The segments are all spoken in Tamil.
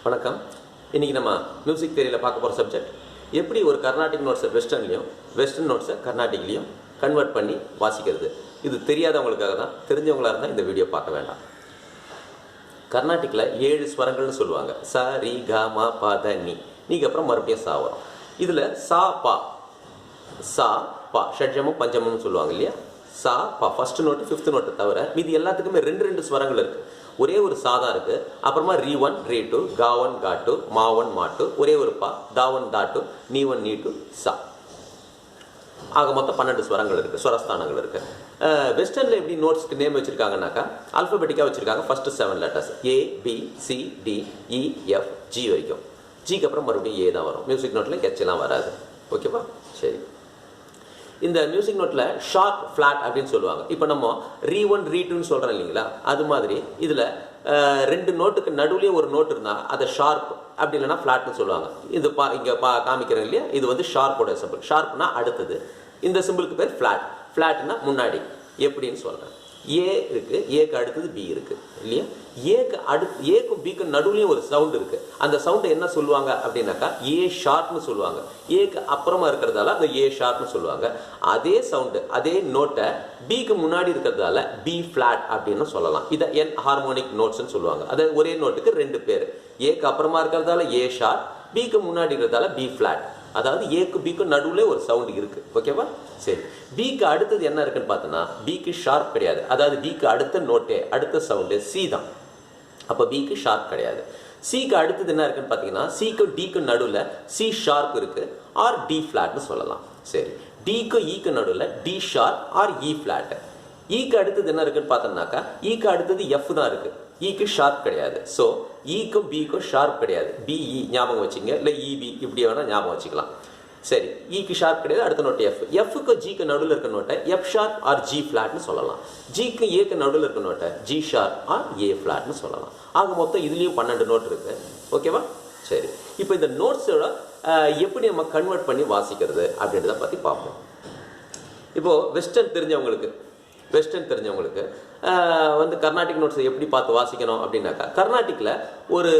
வணக்கம். இன்றைக்கி நம்ம மியூசிக் தியரியில் பார்க்க போகிற சப்ஜெக்ட் எப்படி ஒரு கர்நாடிக் நோட்ஸை வெஸ்டர்ன்லையும் வெஸ்டர்ன் நோட்ஸை கர்நாடிக்லையும் கன்வெர்ட் பண்ணி வாசிக்கிறது. இது தெரியாதவங்களுக்காக தான். தெரிஞ்சவங்களாக இருந்தால் இந்த வீடியோ பார்க்க வேண்டாம். கர்நாடிக்கில் 7 ஸ்வரங்கள்னு சொல்லுவாங்க. ச ரி க ம ப த நி. நீக்கு அப்புறம் மறுபடியும் சா வரும். இதில் சா பா ஷட்ஜமும் பஞ்சமும் சொல்லுவாங்க இல்லையா. சா பா ஃபஸ்ட்டு நோட்டு 5th நோட்டு தவிர மீதி எல்லாத்துக்குமே 2 ஸ்வரங்கள் இருக்குது. ஒரே ஒரு சா தான் இருக்குது. அப்புறமா ரீ 1 ரீ 2 கா 1 கா 2 மா 1 மா 2 ஒரே ஒரு பா தா 1 தா 2 நீ 1 நீ 2 சா. ஆக மொத்தம் 12 ஸ்வரங்கள் இருக்குது, ஸ்வரஸ்தானங்கள் இருக்குது. வெஸ்டர்னில் எப்படி நோட்ஸ்க்கு நேம் வச்சுருக்காங்கனாக்கா ஆல்ஃபபெட்டிக்காக வச்சுருக்காங்க. First 7 letters A B C D E F G வரைக்கும். ஜிக்கு அப்புறம் மறுபடியும் ஏ தான் வரும். மியூசிக் நோட்டில் கெச்செல்லாம் வராது. ஓகேவா? சரி. இந்த மியூசிக் நோட்டில் ஷார்ப் ஃப்ளாட் அப்படின்னு சொல்லுவாங்க. இப்போ நம்ம ரீ 1 ரீ 2ன்னு சொல்கிறோம் இல்லைங்களா. அது மாதிரி இதில் 2 நோட்டுக்கு நடுவுலேயே ஒரு நோட் இருந்தால் அதை ஷார்ப், அப்படி இல்லைன்னா ஃப்ளாட்னு சொல்லுவாங்க. இது இங்கே காமிக்கிறேன் இல்லையா. இது வந்து ஷார்ப்போட சிம்பிள். ஷார்ப்னா அடுத்தது. இந்த சிம்பிளுக்கு பேர் ஃப்ளாட். ஃப்ளாட்னா முன்னாடி. எப்படின்னு சொல்கிறேன். ஏ இருக்குது, ஏக்கு அடுத்தது பி இருக்குது இல்லையா. ஏக்கும் பிக்கும் நடுவுலையும் ஒரு சவுண்ட் இருக்குது. அந்த சவுண்டை என்ன சொல்லுவாங்க அப்படின்னாக்கா ஏ ஷார்ப்னு சொல்லுவாங்க. ஏக்கு அப்புறமா இருக்கிறதால அந்த ஏ ஷார்ப்னு சொல்லுவாங்க. அதே சவுண்டு அதே நோட்டை பிக்கு முன்னாடி இருக்கிறதால பி ஃப்ளாட் அப்படின்னு சொல்லலாம். இதை என் ஹார்மோனிக் நோட்ஸ்ன்னு சொல்லுவாங்க. அது ஒரே நோட்டுக்கு 2 பேர். ஏக்கு அப்புறமா இருக்கிறதால ஏ ஷார்ப், பிக்கு முன்னாடி இருக்கிறதால பி ஃப்ளாட். அதாவது ஏக்கு பிக்கு நடுவில் ஒரு சவுண்டு இருக்குது. ஓகேவா? சரி. பிக்கு அடுத்தது என்ன இருக்குன்னு பார்த்தோன்னா பிக்கு ஷார்ப் கிடையாது. அதாவது பிக்கு அடுத்த நோட்டே அடுத்த சவுண்டு சி தான். அப்போ பிக்கு ஷார்ப் கிடையாது. சிக்கு அடுத்தது என்ன இருக்குன்னு பார்த்தீங்கன்னா சிக்கு டிக்கு நடுவில் சி ஷார்ப் இருக்குது ஆர் டி ஃப்ளாட்னு சொல்லலாம். சரி. டிக்கு ஈக்கு நடுவில் D sharp or E flat. ஈக்கு அடுத்தது என்ன இருக்குன்னு பார்த்தோம்னாக்கா ஈக்கு அடுத்தது எஃப் தான் இருக்குது. ஈக்கு ஷார்ப் கிடையாது. ஸோ ஈக்கும் பிக்கும் ஷார்ப் கிடையாது. பிஇ ஞாபகம் வச்சுங்க, இல்லை இபி இப்படி வேணால் ஞாபகம் வச்சுக்கலாம். சரி. ஈக்கு ஷார்ப் கிடையாது. அடுத்த நோட்டு எஃப். எஃப்க்கு ஜிக்கு நடுவில் இருக்க நோட்டை எஃப் ஷார்ப் ஆர் ஜி ஃப்ளாட்னு சொல்லலாம். ஜிக்கு ஏக்கு நடுவில் இருக்க நோட்டை ஜி ஷார்ப் ஆர் ஏ ஃப்ளாட்னு சொல்லலாம். ஆக மொத்தம் இதுலேயும் 12 நோட் இருக்குது. ஓகேவா? சரி. இப்போ இந்த நோட்ஸோட எப்படி நம்ம கன்வெர்ட் பண்ணி வாசிக்கிறது அப்படின்றத பற்றி பார்ப்போம். இப்போது வெஸ்டர்ன் தெரிஞ்சவங்களுக்கு வந்து கர்நாடிக் நோட்ஸை எப்படி பார்த்து வாசிக்கணும் அப்படின்னாக்கா கர்நாடிக்கில் ஒரு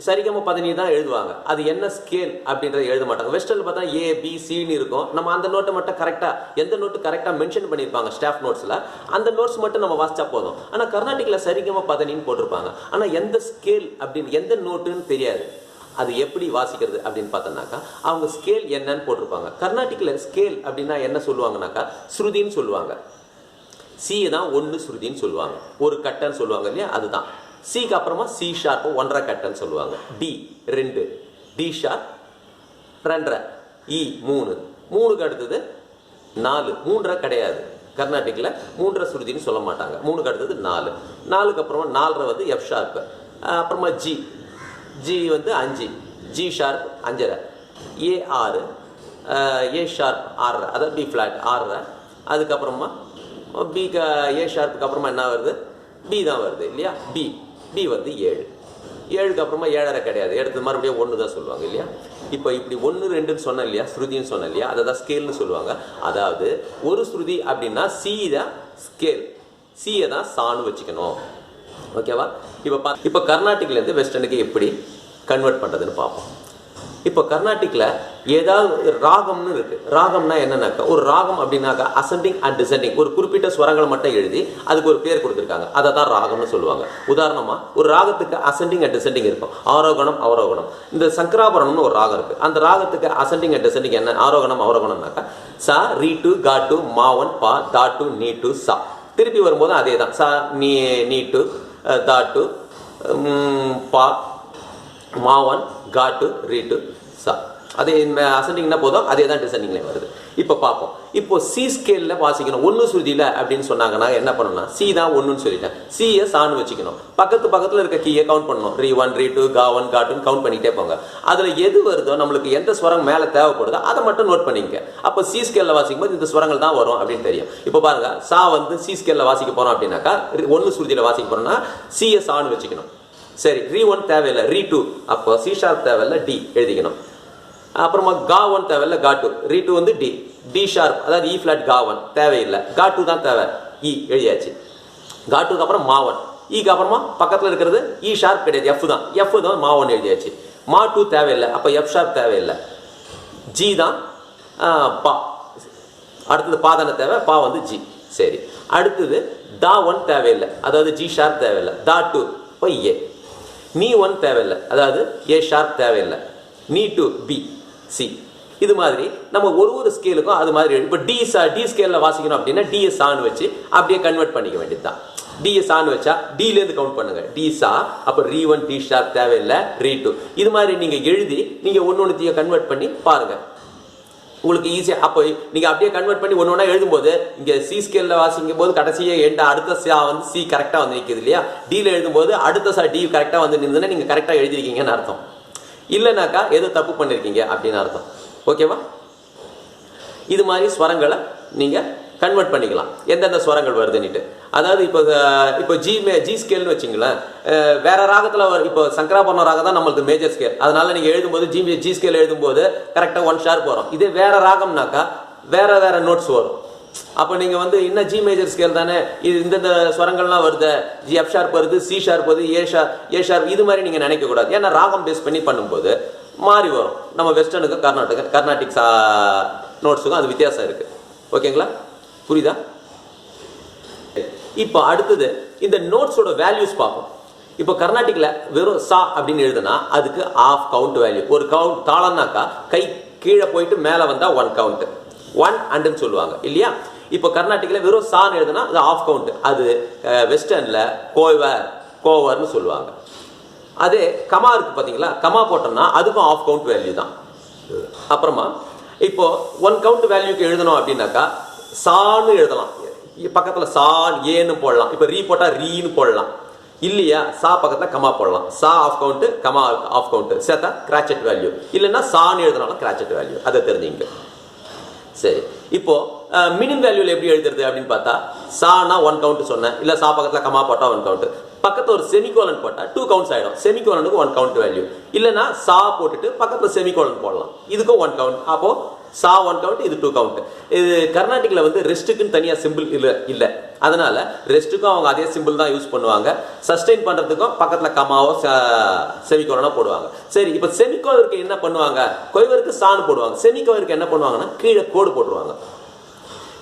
சரிகம பதனி தான் எழுதுவாங்க. அது என்ன ஸ்கேல் அப்படின்றத எழுத மாட்டாங்க. வெஸ்டர்னில் பார்த்தா ஏ பி சின்னு இருக்கும். நம்ம அந்த நோட்டை மட்டும் கரெக்டாக எந்த நோட்டு கரெக்டாக மென்ஷன் பண்ணியிருப்பாங்க ஸ்டாஃப் நோட்ஸில், அந்த நோட்ஸ் மட்டும் நம்ம வாசிச்சா போதும். ஆனால் கர்நாடிக்கில் சரிகம பதனின்னு போட்டிருப்பாங்க. ஆனால் எந்த ஸ்கேல் அப்படின்னு எந்த நோட்டுன்னு தெரியாது. அது எப்படி வாசிக்கிறது அப்படின்னு பார்த்தோம்னாக்கா அவங்க ஸ்கேல் என்னன்னு போட்டிருப்பாங்க. கர்நாடிக்கில் ஸ்கேல் அப்படின்னா என்ன சொல்லுவாங்கனாக்கா ஸ்ருதின்னு சொல்லுவாங்க. சி தான் 1 ஸ்ருதின்னு சொல்லுவாங்க. ஒரு கட்டன்னு சொல்லுவாங்க இல்லையா. அதுதான் சிக்கு அப்புறமா சி ஷார்ப் 1.5 கட்டன்னு சொல்லுவாங்க. டி 2, டி ஷார்ப் 2.5, இ 3, 3க்கு அடுத்தது 4, 3.5 கிடையாது. கர்நாடிக்கில் 3.5 ஸ்ருதின்னு சொல்ல மாட்டாங்க. 3க்கு அடுத்தது 4, 4க்கு அப்புறமா 4.5 வந்து எஃப் ஷார்ப். அப்புறமா ஜி வந்து 5, ஜி ஷார்ப் 5.5, ஏ 6, ஏ ஷார்ப் 6.5, அதாவது பி ஃப்ளாட் 6.5. அதுக்கப்புறமா பிக்கு ஏ ஷார்ப்புக்கு அப்புறமா என்ன வருது? பி தான் வருது இல்லையா. பி வந்து 7, 7க்கு அப்புறமா 7.5 கிடையாது. எடுத்து மறுபடியும் 1 தான் சொல்லுவாங்க இல்லையா. இப்போ இப்படி 1 2ன்னு சொன்னேன் இல்லையா, ஸ்ருதின்னு சொன்னேன் இல்லையா, அதை தான் ஸ்கேல்னு சொல்லுவாங்க. அதாவது ஒரு ஸ்ருதி அப்படின்னா சி தான் ஸ்கேல், சியை தான் சான்னு வச்சுக்கணும். ஓகேவா? இப்போ கர்நாடிக்லேருந்து வெஸ்டர்னுக்கு எப்படி கன்வெர்ட் பண்ணுறதுன்னு பார்ப்போம். இப்போ கர்நாடிக்கில் ஏதாவது ராகம்னு இருக்குது. ராகம்னா என்னன்னாக்கா ஒரு ராகம் அப்படின்னாக்கா அசெண்டிங் அண்ட் டிசெண்டிங் ஒரு குறிப்பிட்ட ஸ்வரங்களை மட்டும் எழுதி அதுக்கு ஒரு பேர் கொடுத்துருக்காங்க. அதை தான் ராகம்னு சொல்லுவாங்க. உதாரணமாக ஒரு ராகத்துக்கு அசெண்டிங் அண்ட் டிசெண்டிங் இருக்கும். ஆரோகணம் அவரோகணம். இந்த சங்கராபரணம்னு ஒரு ராகம் இருக்குது. அந்த ராகத்துக்கு அசெண்டிங் அண்ட் டிசெண்டிங் என்ன? ஆரோகணம் அவரோகணம்னாக்கா சா ரீ 2 கா 2 மா 1 பா தா 2 நீ 2 சா. திருப்பி வரும்போது அதே தான். சா நீ 2 தா 2 பா மா 1 கா 2 ரீ 2 சா. அதே அசெண்டிங்னா போதும், அதே தான் டிசெண்டிங்லேயும் வருது. இப்போ பார்ப்போம். இப்போ சி ஸ்கேலில் வாசிக்கணும் 1 ஸ்ருதியில் அப்படின்னு சொன்னாங்கன்னா என்ன பண்ணணும்னா சி தான் 1ன்னு சொல்லிட்டேன். சியை சான்னு வச்சுக்கணும். பக்கத்தில் இருக்க கீயை கவுண்ட் பண்ணணும். ரீ 1 ரீ 2 கா 1 கா 2 கவுண்ட் பண்ணிகிட்டே போங்க. அதில் எது வருதோ நம்மளுக்கு எந்த ஸ்வரம் மேலே தேவைப்படுதோ அதை மட்டும் நோட் பண்ணிக்க. அப்போ சி ஸ்கேலில் வாசிக்கும் போது இந்த ஸ்வரங்கள் தான் வரும் அப்படின்னு தெரியும். இப்போ பாருங்க, சா வந்து சி ஸ்கேலில் வாசிக்க போகிறோம் அப்படின்னாக்கா 1 ஸ்ருதியில் வாசிக்க போகிறோம்னா சியை சான்னு வச்சுக்கணும். சரி. ரீ 1 தேவையில்லை, ரீ 2 அப்போ சி ஷார்ப் தேவையில்லை, டி எழுதிக்கணும். அப்புறமா கா 1 தேவையில்லை, கா 2, ரீ 2 வந்து டி, டி ஷார்ப் அதாவது இ ஃப்ளாட் கா 1 தேவையில்லை, கா 2 தான் தேவை, இ எழுதியாச்சு. கா 2க்கு அப்புறம் மா 1, ஈக்கு அப்புறமா பக்கத்தில் இருக்கிறது இ ஷார்ப் கிடையாது, எஃப் தான். எஃப் தான் மா 1 எழுதியாச்சு. மா 2 தேவையில்லை, அப்போ எஃப் ஷார்ப் தேவையில்லை. ஜி தான் பா. அடுத்தது பா தானே தேவை, பா வந்து ஜி. சரி, அடுத்தது தா 1 தேவையில்லை, அதாவது ஜி ஷார்ப் தேவையில்லை. தா 2 இப்போ ஏ. நீ 1 தேவையில்லை, அதாவது ஏ ஷார்ப் தேவையில்லை. நீ 2 பி சி. இது மாதிரி நம்ம ஒரு ஸ்கேலுக்கும் அது மாதிரி. இப்போ டி ஸ்கேலில் வாசிக்கணும் அப்படின்னா டிஎஸ் ஆன்னு வச்சு அப்படியே கன்வெர்ட் பண்ணிக்க வேண்டியது தான். டிஎஸ் ஆன்னு வச்சா டிலேருந்து கவுண்ட் பண்ணுங்க. டி சா, அப்போ ரீ 1 டி ஷார்ப் தேவையில்லை, ரீ 2. இது மாதிரி நீங்கள் எழுதி நீங்கள் ஒன்று கன்வெர்ட் பண்ணி பாருங்க, உங்களுக்கு ஈஸியாக. அப்போ நீங்கள் அப்படியே கன்வெர்ட் பண்ணி ஒன்று ஒன்றா எழுதும்போது இங்கே சி ஸ்கேலில் வாசிக்கும் போது கடைசியே அடுத்த சா வந்து சி கரெக்டாக வந்து நிற்கிது இல்லையா. டியில் எழுதும்போது அடுத்த சா டி கரெக்டாக வந்து நின்றுதுன்னா நீங்கள் கரெக்டாக எழுதிருக்கீங்கன்னு அர்த்தம். இல்லைனாக்கா ஏதோ தப்பு பண்ணியிருக்கீங்க அப்படின்னு அர்த்தம். ஓகேவா? இது மாதிரி ஸ்வரங்களை நீங்கள் கன்வெர்ட் பண்ணிக்கலாம், எந்தெந்த ஸ்வரங்கள் வருதுன்னுட்டு. அதாவது இப்போ ஜி ஸ்கேல்னு வச்சிங்களேன், வேற ராகத்தில் இப்போ சங்கராபரண ராகம் தான் நம்மளுக்கு மேஜர் ஸ்கேல். அதனால நீங்கள் எழுதும்போது ஜி ஸ்கேல் எழுதும்போது கரெக்டாக 1 ஷார்ப் வரும். இதே வேற ராகம்னாக்கா வேற நோட்ஸ் வரும். அப்போ நீங்கள் வந்து இன்னும் ஜி மேஜர் ஸ்கேல் தானே, இது இந்த ஸ்வரங்கள்லாம் வருது, ஜி எஃப் ஷார்ப் வருது, சி ஷார்ப் வருது, ஏ ஷார்ப், இது மாதிரி நீங்கள் நினைக்கக்கூடாது. ஏன்னா ராகம் பேஸ் பண்ணி பண்ணும்போது மாறி வரும். நம்ம வெஸ்டர்னுக்கும் கர்நாடிக் நோட்ஸுக்கும் அது வித்தியாசம் இருக்குது. ஓகேங்களா? புரியுதா? இப்போ அடுத்தது இந்த நோட்ஸோட வேல்யூஸ் பார்ப்போம். இப்போ கர்நாடிக்ல வெறும் சா அப்படின்னு எழுதுனா அதுக்கு ஆஃப் கவுண்ட் வேல்யூ. ஒரு கவுண்ட் தாளம்னாக்கா கை கீழே போயிட்டு மேலே வந்தால் 1 கவுண்ட், 1 அண்டுன்னு சொல்லுவாங்க இல்லையா. இப்போ கர்நாடிக்ல வெறும் சான்னு எழுதுனா அது ஆஃப் கவுண்ட். அது வெஸ்டர்னில் கோவர்னு சொல்லுவாங்க. அதே கமா இருக்கு பார்த்தீங்களா, கமா போட்டோம்னா அதுக்கும் ஆஃப் கவுண்ட் வேல்யூ தான். அப்புறமா இப்போ 1 கவுண்ட் வேல்யூக்கு எழுதணும் அப்படின்னாக்கா சான்னு எழுதலாம், பக்கத்தில் சா ஏன்னு போடலாம். இப்போ ரீ போட்டால் ரீன்னு போடலாம் இல்லையா. சா பக்கத்தில் கமா போடலாம். சா ஆஃப் கவுண்ட், கமா ஆஃப் கவுண்ட் சேர்த்தா கிராச்செட் வேல்யூ. இல்லைன்னா சான்னு எழுதினாலும் கிராச்செட் வேல்யூ. அதை தெரிஞ்சுங்க. சரி, இப்போ மினிமம் வேல்யூல எப்படி எழுதுறது அப்படின்னு பார்த்தா, சானா 1 கவுண்ட் சொன்னேன், இல்லை சா பக்கத்தில் கமா போட்டால் 1 கவுண்ட், பக்கத்தில் ஒரு செமிகோலன் போட்டால் 2 கவுண்ட்ஸ் ஆகிடும். செமிகோலனுக்கு 1 கவுண்ட் வேல்யூ. இல்லைன்னா சா போட்டுட்டு பக்கத்தில் செமிகோலன் போடலாம், இதுக்கும் 1 கவுண்ட். அப்போ சா 1 கவுண்ட், இது 2 கவுண்ட். இது கர்நாடிக்ல வந்து ரெஸ்ட்டுக்குன்னு தனியாக சிம்பிள் இல்லை. அதனால ரெஸ்ட்டுக்கும் அவங்க அதே சிம்பிள் தான் யூஸ் பண்ணுவாங்க. சஸ்டெயின் பண்ணுறதுக்கும் பக்கத்தில் கமாவோ செமிகோலனோ போடுவாங்க. சரி, இப்போ செமிகோலருக்கு என்ன பண்ணுவாங்க, கொய்வருக்கு சான்னு போடுவாங்க. செமிகோலருக்கு என்ன பண்ணுவாங்கன்னா கீழே கோடு போட்டுருவாங்க.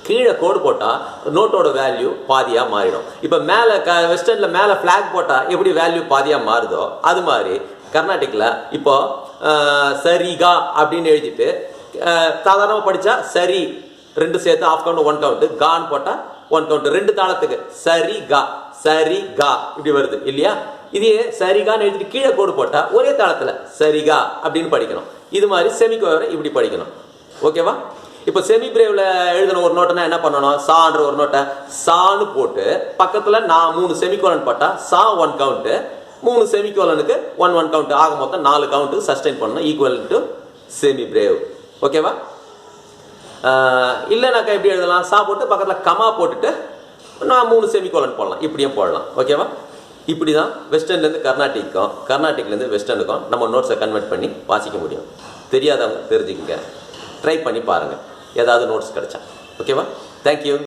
கீழே கோடு போட்டால் நோட்டோட வேல்யூ பாதியாக மாறிடும். இப்போ மேலே வெஸ்டர்னில் மேலே ஃப்ளாக் போட்டால் எப்படி வேல்யூ பாதியாக மாறுதோ அது மாதிரி கர்நாடிக்கில் இப்போ சரிகா அப்படின்னு எழுதிட்டு சாதாரணமாக படித்தா சரி 2 சேர்த்து ஆஃப் கவுண்ட் 1 கவுண்ட், கான்னு போட்டால் 1 கவுண்ட். 2 தாளத்துக்கு சரி கா இப்படி வருது இல்லையா. இதே சரிகான்னு எழுதிட்டு கீழே கோடு போட்டால் ஒரே தாளத்தில் சரிகா அப்படின்னு படிக்கணும். இது மாதிரி செமிகோவரை இப்படி படிக்கணும். ஓகேவா? இப்போ செமி பிரேவ்ல எழுதின ஒரு நோட்டுனா என்ன பண்ணணும், சான்ற ஒரு நோட்டை சான்னு போட்டு பக்கத்தில் நான் 3 செமிகோலன் போட்டால் சா 1 கவுண்ட்டு, 3 செமிகோலனுக்கு 1 கவுண்ட், ஆக மொத்தம் 4 கவுண்ட்டு சஸ்டெயின் பண்ணணும், ஈக்குவல் டு செமி பிரேவ். ஓகேவா? இல்லைனாக்கா எப்படி எழுதலாம், சா போட்டு பக்கத்தில் கமா போட்டுட்டு நான் 3 செமிகோலன் போடலாம், இப்படியும் போடலாம். ஓகேவா? இப்படி தான் வெஸ்டர்ன்லேருந்து கர்நாடிக்கும், கர்நாடிக்லேருந்து வெஸ்டர்னுக்கும் நம்ம நோட்ஸை கன்வெர்ட் பண்ணி வாசிக்க முடியும். தெரியாதவங்க தெரிஞ்சுக்கங்க, ட்ரை பண்ணி பாருங்கள், ஏதாவது நோட்ஸ் கிடைச்சா. ஓகேவா? தேங்க்யூ.